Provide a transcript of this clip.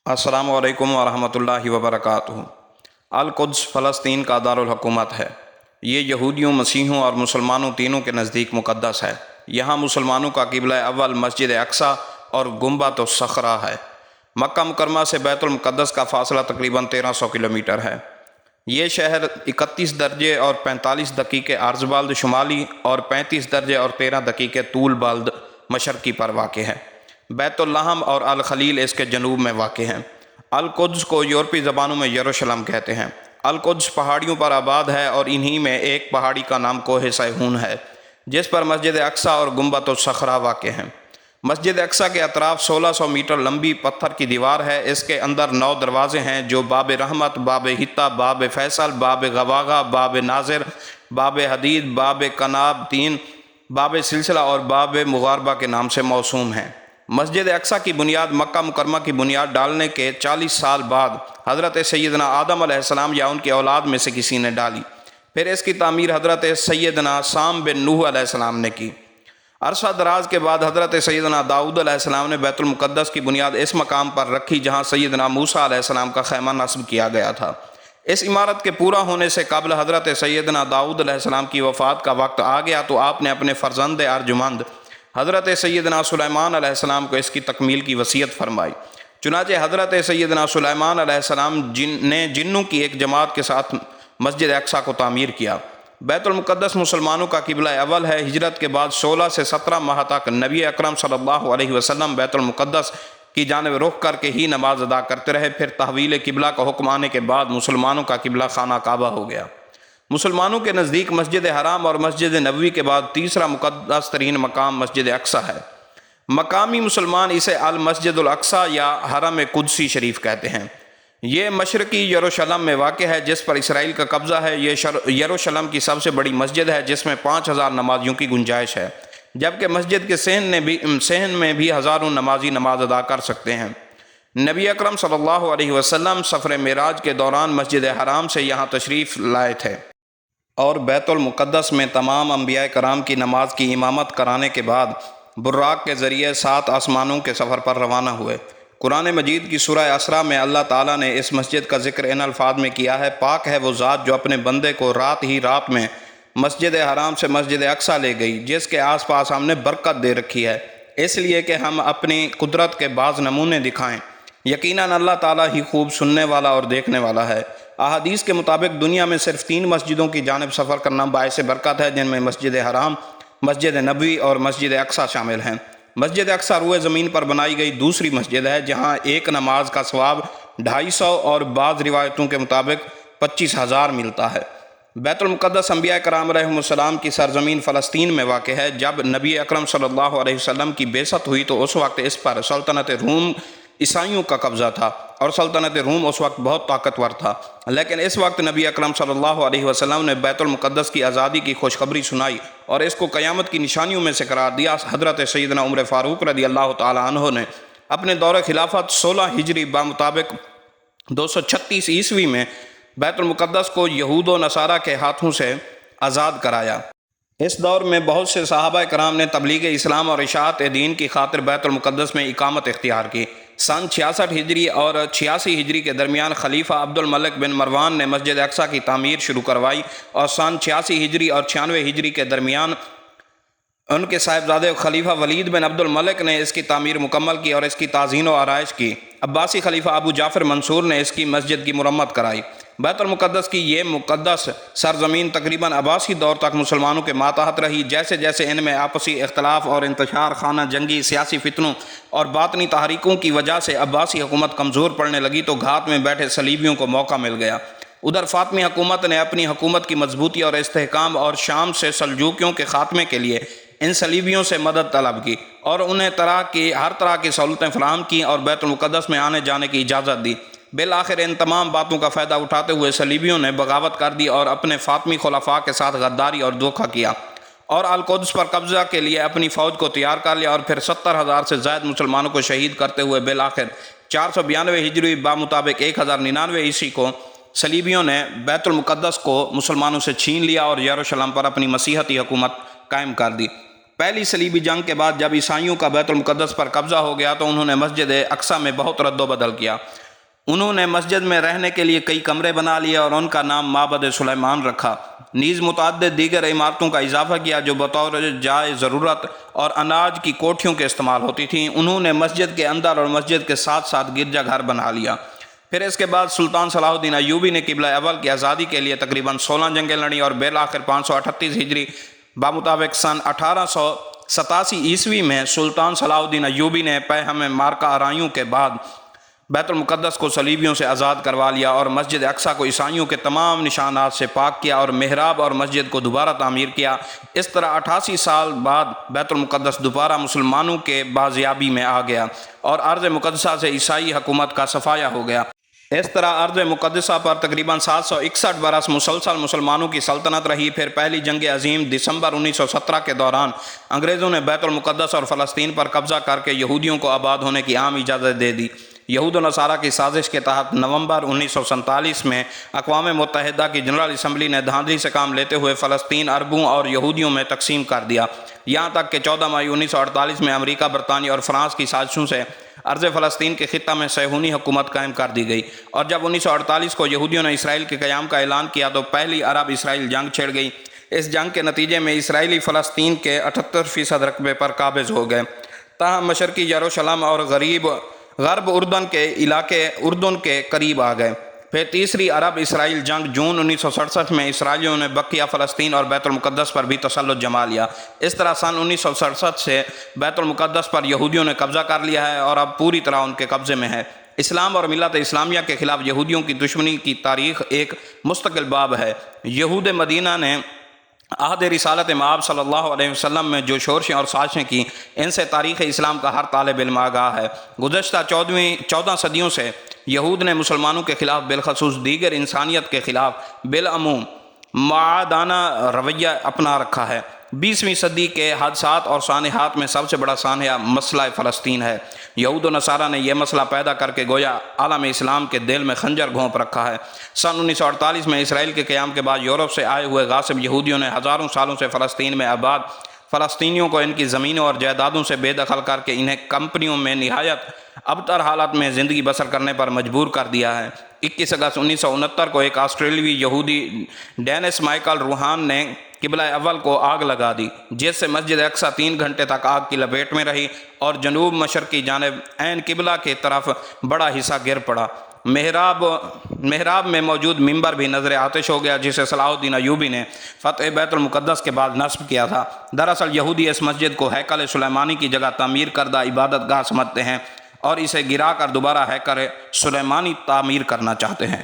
السلام علیکم ورحمۃ اللہ وبرکاتہ۔ القدس فلسطین کا دارالحکومت ہے۔ یہ یہودیوں، مسیحیوں اور مسلمانوں تینوں کے نزدیک مقدس ہے۔ یہاں مسلمانوں کا قبلہ اول مسجد اقصی اور گنبد الصخرہ ہے۔ مکہ مکرمہ سے بیت المقدس کا فاصلہ تقریباً 1300 کلومیٹر ہے۔ یہ شہر 31 درجے اور 45 دقیقے عرض بالد شمالی اور 35 درجے اور 13 دقیقے طول بالد مشرقی پر واقع ہے۔ بیت اللحم اور الخلیل اس کے جنوب میں واقع ہیں۔ القدس کو یورپی زبانوں میں یروشلم کہتے ہیں۔ القدس پہاڑیوں پر آباد ہے اور انہی میں ایک پہاڑی کا نام کوہ صیہون ہے، جس پر مسجد اقصی اور گنبد الصخرہ واقع ہیں۔ مسجد اقصی کے اطراف 1600 میٹر لمبی پتھر کی دیوار ہے۔ اس کے اندر 9 دروازے ہیں جو باب رحمت، باب حطہ، باب فیصل، باب غواغہ، باب ناظر، باب حدید، باب کناب 3، باب سلسلہ اور باب مغاربہ کے نام سے موسوم ہیں۔ مسجد اقصی کی بنیاد مکہ مکرمہ کی بنیاد ڈالنے کے 40 سال بعد حضرت سیدنا آدم علیہ السلام یا ان کی اولاد میں سے کسی نے ڈالی۔ پھر اس کی تعمیر حضرت سیدنا سام بن نوح علیہ السلام نے کی۔ عرصہ دراز کے بعد حضرت سیدنا داؤد علیہ السلام نے بیت المقدس کی بنیاد اس مقام پر رکھی جہاں سیدنا موسیٰ علیہ السلام کا خیمہ نصب کیا گیا تھا۔ اس عمارت کے پورا ہونے سے قبل حضرت سیدنا داؤد علیہ السلام کی وفات کا وقت آ گیا تو آپ نے اپنے فرزند ارجمند حضرت سیدنا سلیمان علیہ السلام کو اس کی تکمیل کی وصیت فرمائی۔ چنانچہ حضرت سیدنا سلیمان علیہ السلام نے جنوں کی ایک جماعت کے ساتھ مسجد اقصی کو تعمیر کیا۔ بیت المقدس مسلمانوں کا قبلہ اول ہے۔ ہجرت کے بعد 16 سے 17 ماہ تک نبی اکرم صلی اللہ علیہ وسلم بیت المقدس کی جانب رخ کر کے ہی نماز ادا کرتے رہے۔ پھر تحویل قبلہ کا حکم آنے کے بعد مسلمانوں کا قبلہ خانہ کعبہ ہو گیا۔ مسلمانوں کے نزدیک مسجد حرام اور مسجد نبوی کے بعد تیسرا مقدس ترین مقام مسجد اقصی ہے۔ مقامی مسلمان اسے المسجد الاقصی یا حرم قدسی شریف کہتے ہیں۔ یہ مشرقی یروشلم میں واقع ہے جس پر اسرائیل کا قبضہ ہے۔ یہ یروشلم کی سب سے بڑی مسجد ہے جس میں 5000 نمازیوں کی گنجائش ہے، جبکہ مسجد کے صحن میں بھی ہزاروں نمازی نماز ادا کر سکتے ہیں۔ نبی اکرم صلی اللہ علیہ وسلم سفر معراج کے دوران مسجد حرام سے یہاں تشریف لائے تھے اور بیت المقدس میں تمام انبیاء کرام کی نماز کی امامت کرانے کے بعد براق کے ذریعے 7 آسمانوں کے سفر پر روانہ ہوئے۔ قرآن مجید کی سورہ اسراء میں اللہ تعالیٰ نے اس مسجد کا ذکر ان الفاظ میں کیا ہے: پاک ہے وہ ذات جو اپنے بندے کو رات ہی رات میں مسجد حرام سے مسجد اقصی لے گئی، جس کے آس پاس ہم نے برکت دے رکھی ہے، اس لیے کہ ہم اپنی قدرت کے بعض نمونے دکھائیں۔ یقیناً اللہ تعالیٰ ہی خوب سننے والا اور دیکھنے والا ہے۔ احادیث کے مطابق دنیا میں صرف 3 مسجدوں کی جانب سفر کرنا باعث برکت ہے، جن میں مسجد حرام، مسجد نبوی اور مسجد اقصی شامل ہیں۔ مسجد اقصی روئے زمین پر بنائی گئی دوسری مسجد ہے جہاں ایک نماز کا ثواب 250 اور بعض روایتوں کے مطابق 25,000 ملتا ہے۔ بیت المقدس انبیاء کرام علیہم السلام کی سرزمین فلسطین میں واقع ہے۔ جب نبی اکرم صلی اللہ علیہ وسلم کی بعثت ہوئی تو اس وقت اس پر سلطنت روم عیسائیوں کا قبضہ تھا اور سلطنت روم اس وقت بہت طاقتور تھا، لیکن اس وقت نبی اکرم صلی اللہ علیہ وسلم نے بیت المقدس کی آزادی کی خوشخبری سنائی اور اس کو قیامت کی نشانیوں میں سے قرار دیا۔ حضرت سیدنا عمر فاروق رضی اللہ تعالی عنہ نے اپنے دور خلافت 16 ہجری بمطابق 236 عیسوی میں بیت المقدس کو یہود و نصارہ کے ہاتھوں سے آزاد کرایا۔ اس دور میں بہت سے صحابہ کرام نے تبلیغ اسلام اور اشاعت دین کی خاطر بیت المقدس میں اقامت اختیار کی۔ سن 66 ہجری اور 86 ہجری کے درمیان خلیفہ عبد الملک بن مروان نے مسجد اقصی کی تعمیر شروع کروائی اور سن 86 ہجری اور 96 ہجری کے درمیان ان کے صاحبزادے خلیفہ ولید بن عبد الملک نے اس کی تعمیر مکمل کی اور اس کی تزئین و آرائش کی۔ عباسی خلیفہ ابو جعفر منصور نے اس کی مسجد کی مرمت کرائی۔ بیت المقدس کی یہ مقدس سرزمین تقریباً عباسی دور تک مسلمانوں کے ماتحت رہی۔ جیسے جیسے ان میں آپسی اختلاف اور انتشار خانہ جنگی، سیاسی فتنوں اور باطنی تحریکوں کی وجہ سے عباسی حکومت کمزور پڑنے لگی تو گھات میں بیٹھے صلیبیوں کو موقع مل گیا۔ ادھر فاطمی حکومت نے اپنی حکومت کی مضبوطی اور استحکام اور شام سے سلجوکیوں کے خاتمے کے لیے ان صلیبیوں سے مدد طلب کی اور انہیں ہر طرح کی سہولتیں فراہم کیں اور بیت المقدس میں آنے جانے کی اجازت دی۔ بالآخر ان تمام باتوں کا فائدہ اٹھاتے ہوئے صلیبیوں نے بغاوت کر دی اور اپنے فاطمی خلفاء کے ساتھ غداری اور دھوکہ کیا اور القدس پر قبضہ کے لیے اپنی فوج کو تیار کر لیا اور پھر 70,000 سے زائد مسلمانوں کو شہید کرتے ہوئے بالآخر 492 ہجری بمطابق 1099 عیسوی کو صلیبیوں نے بیت المقدس کو مسلمانوں سے چھین لیا اور یروشلم پر اپنی مسیحتی حکومت قائم کر دی۔ پہلی صلیبی جنگ کے بعد جب عیسائیوں کا بیت المقدس پر قبضہ ہو گیا تو انہوں نے مسجد اقصی میں بہت رد و بدل کیا۔ انہوں نے مسجد میں رہنے کے لیے کئی کمرے بنا لیے اور ان کا نام معبد سلیمان رکھا۔ نیز متعدد دیگر عمارتوں کا اضافہ کیا جو بطور جائے ضرورت اور اناج کی کوٹھیوں کے استعمال ہوتی تھیں۔ انہوں نے مسجد کے اندر اور مسجد کے ساتھ ساتھ گرجا گھر بنا لیا۔ پھر اس کے بعد سلطان صلاح الدین ایوبی نے قبلہ اول کی آزادی کے لیے تقریباً 16 جنگیں لڑیں اور بالآخر 538 ہجری بمطابق سن 1887 عیسوی میں سلطان صلاح الدین ایوبی نے پیہم مارکہ آرائیوں کے بعد بیت المقدس کو صلیبیوں سے آزاد کروا لیا اور مسجد اقصی کو عیسائیوں کے تمام نشانات سے پاک کیا اور محراب اور مسجد کو دوبارہ تعمیر کیا۔ اس طرح 88 سال بعد بیت المقدس دوبارہ مسلمانوں کے بازیابی میں آ گیا اور ارض مقدسہ سے عیسائی حکومت کا صفایا ہو گیا۔ اس طرح ارض مقدسہ پر تقریباً 761 برس مسلسل مسلمانوں کی سلطنت رہی۔ پھر پہلی جنگ عظیم دسمبر 1917 کے دوران انگریزوں نے بیت المقدس اور فلسطین پر قبضہ کر کے یہودیوں کو آباد ہونے کی عام اجازت دے دی۔ یہود و نصارہ کی سازش کے تحت نومبر 1947 میں اقوام متحدہ کی جنرل اسمبلی نے دھاندلی سے کام لیتے ہوئے فلسطین عربوں اور یہودیوں میں تقسیم کر دیا، یہاں تک کہ 14 مئی 1948 میں امریکہ، برطانیہ اور فرانس کی سازشوں سے ارض فلسطین کے خطہ میں صہیونی حکومت قائم کر دی گئی، اور جب 1948 کو یہودیوں نے اسرائیل کے قیام کا اعلان کیا تو پہلی عرب اسرائیل جنگ چھڑ گئی۔ اس جنگ کے نتیجے میں اسرائیلی فلسطین کے 78% رقبے پر قابض ہو گئے، تاہم مشرقی یروشلم اور غرب اردن کے علاقے اردن کے قریب آ گئے۔ پھر تیسری عرب اسرائیل جنگ جون 1967 میں اسرائیلیوں نے بقیہ فلسطین اور بیت المقدس پر بھی تسلط جما لیا۔ اس طرح سن 1967 سے بیت المقدس پر یہودیوں نے قبضہ کر لیا ہے اور اب پوری طرح ان کے قبضے میں ہے۔ اسلام اور ملت اسلامیہ کے خلاف یہودیوں کی دشمنی کی تاریخ ایک مستقل باب ہے۔ یہود مدینہ نے عہد رسالت مآب صلی اللہ علیہ وسلم میں جو شورشیں اور سازشیں کی، ان سے تاریخ اسلام کا ہر طالب علم آگاہ ہے۔ گزشتہ 14 صدیوں سے یہود نے مسلمانوں کے خلاف، بالخصوص دیگر انسانیت کے خلاف بالعموم معادانہ رویہ اپنا رکھا ہے۔ 20ویں صدی کے حادثات اور سانحات میں سب سے بڑا سانحہ مسئلہ فلسطین ہے۔ یہود و نصارہ نے یہ مسئلہ پیدا کر کے گویا عالم اسلام کے دل میں خنجر گھونپ رکھا ہے۔ سن 1948 میں اسرائیل کے قیام کے بعد یورپ سے آئے ہوئے غاصب یہودیوں نے ہزاروں سالوں سے فلسطین میں آباد فلسطینیوں کو ان کی زمینوں اور جائیدادوں سے بے دخل کر کے انہیں کمپنیوں میں نہایت ابتر حالت میں زندگی بسر کرنے پر مجبور کر دیا ہے۔ 21 اگست 1969 کو ایک آسٹریلوی یہودی ڈینس مائیکل روہان نے قبلہ اول کو آگ لگا دی، جس سے مسجد اقصی 3 گھنٹے تک آگ کی لپیٹ میں رہی اور جنوب مشرقی جانب عین قبلہ کی طرف بڑا حصہ گر پڑا۔ محراب میں موجود ممبر بھی نظر آتش ہو گیا، جسے صلاح الدین ایوبی نے فتح بیت المقدس کے بعد نصب کیا تھا۔ دراصل یہودی اس مسجد کو ہیکل سلیمانی کی جگہ تعمیر کردہ عبادت گاہ سمجھتے ہیں اور اسے گرا کر دوبارہ ہیکل سلیمانی تعمیر کرنا چاہتے ہیں۔